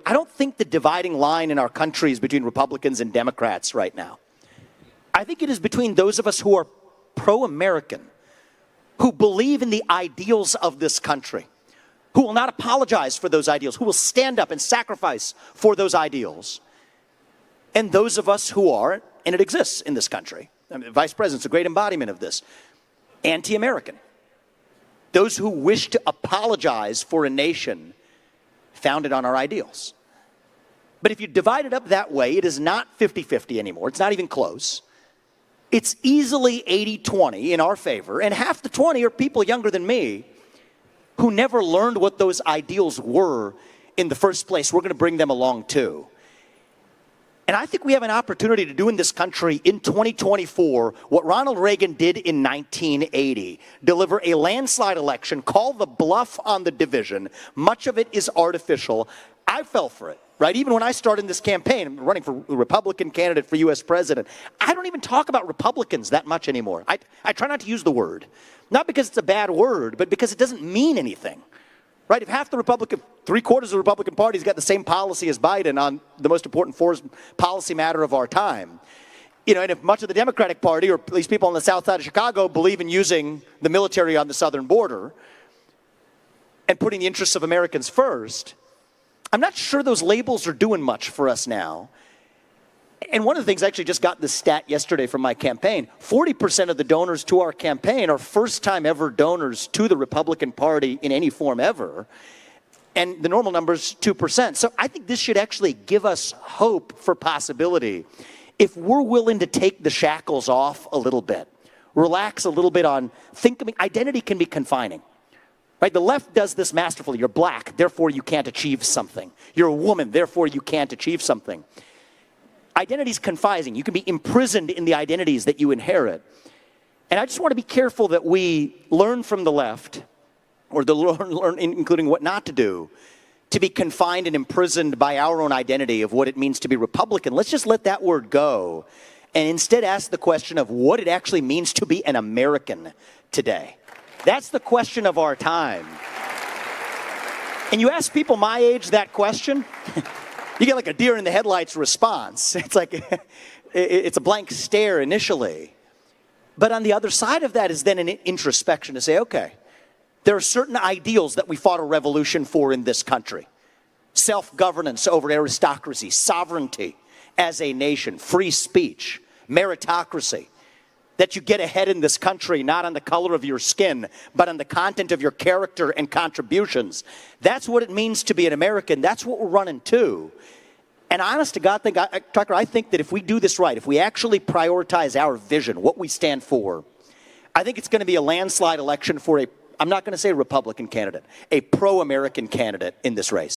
I don't think the dividing line in our country is between Republicans and Democrats right now. I think it is between those of us who are pro-American, who believe in the ideals of this country, who will not apologize for those ideals, who will stand up and sacrifice for those ideals, and those of us who are, and it exists in this country, I mean, the Vice President's a great embodiment of this, anti-American. Those who wish to apologize for a nation founded on our ideals. But if you divide it up that way, it is not 50-50 anymore. It's not even close. It's easily 80-20 in our favor, and half the 20 are people younger than me who never learned what those ideals were in the first place. We're going to bring them along too. And I think we have an opportunity to do in this country in 2024 what Ronald Reagan did in 1980. Deliver a landslide election, call the bluff on the division. Much of it is artificial. I fell for it, right? Even when I started this campaign, I'm running for a Republican candidate for U.S. president, I don't even talk about Republicans that much anymore. I try not to use the word. Not because it's a bad word, but because it doesn't mean anything. Right? If half the Republican, 3/4 of the Republican Party's got the same policy as Biden on the most important policy matter of our time, you know, and if much of the Democratic Party, or at least people on the south side of Chicago, believe in using the military on the southern border and putting the interests of Americans first, I'm not sure those labels are doing much for us now. And one of the things, I actually just got this stat yesterday from my campaign, 40% of the donors to our campaign are first-time ever donors to the Republican Party in any form ever. And the normal number is 2%. So I think this should actually give us hope for possibility if we're willing to take the shackles off a little bit, relax a little bit on thinking. Identity can be confining. Right? The left does this masterfully. You're black, therefore you can't achieve something. You're a woman, therefore you can't achieve something. Identity is confining. You can be imprisoned in the identities that you inherit. And I just want to be careful that we learn from the left, or learn including what not to do, to be confined and imprisoned by our own identity of what it means to be Republican. Let's just let that word go and instead ask the question of what it actually means to be an American today. That's the question of our time. And you ask people my age that question, you get like a deer in the headlights response. It's like, it's a blank stare initially. But on the other side of that is then an introspection to say, okay, there are certain ideals that we fought a revolution for in this country. Self-governance over aristocracy, sovereignty as a nation, free speech, meritocracy. That you get ahead in this country, not on the color of your skin, but on the content of your character and contributions. That's what it means to be an American. That's what we're running to. And honest to God, Tucker, I think that if we do this right, if we actually prioritize our vision, what we stand for, I think it's going to be a landslide election for I'm not going to say a Republican candidate, a pro-American candidate in this race.